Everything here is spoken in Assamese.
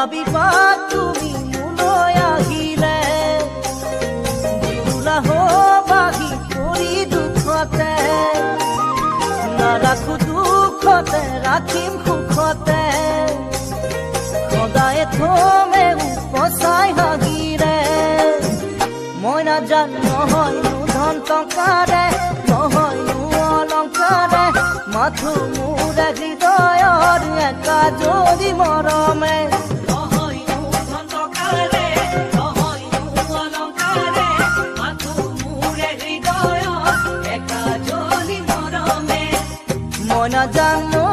ভাবিবা তুমি মোলৈ আহিলে দুলাহ বাগি পৰি দুখতে নাৰাখো দুখতে ৰাখিম সুখতে সদায় থমে উপচাই হাগিৰে মই নাজানো নহয়নো ধন টকাৰে নহয়নো অলংকাৰে মাথো মোৰে হৃদয়ৰ একা যদি মৰমে মই নাজানো